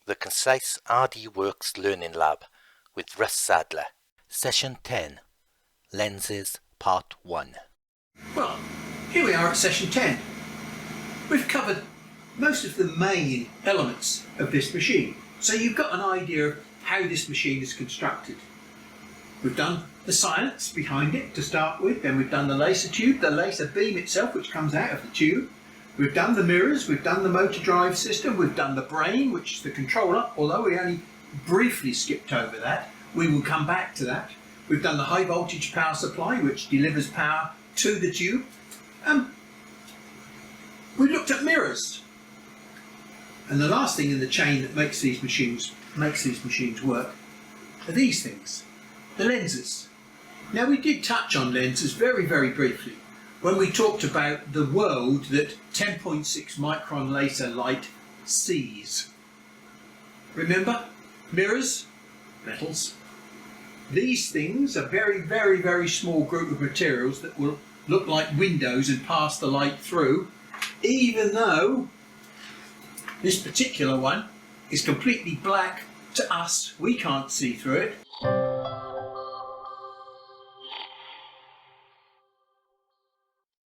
the Concise RDWorks Learning Lab with Russ Sadler. Session 10, Lenses Part 1. Well, here we are at session 10. We've covered most of the main elements of this machine, so you've got an idea of how this machine is constructed. We've done the science behind it to start with, then we've done the laser tube, the laser beam itself which comes out of the tube. We've done the mirrors, we've done the motor drive system, we've done the brain, which is the controller, although we only briefly skipped over that. We will come back to that. We've done the high voltage power supply, which delivers power to the tube. We've looked at mirrors. And the last thing in the chain that makes these machines work are these things, the lenses. Now, we did touch on lenses very, very briefly when we talked about the world that 10.6 micron laser light sees. Remember? Mirrors, metals. These things are very, very, very small group of materials that will look like windows and pass the light through, even though this particular one is completely black to us. We can't see through it.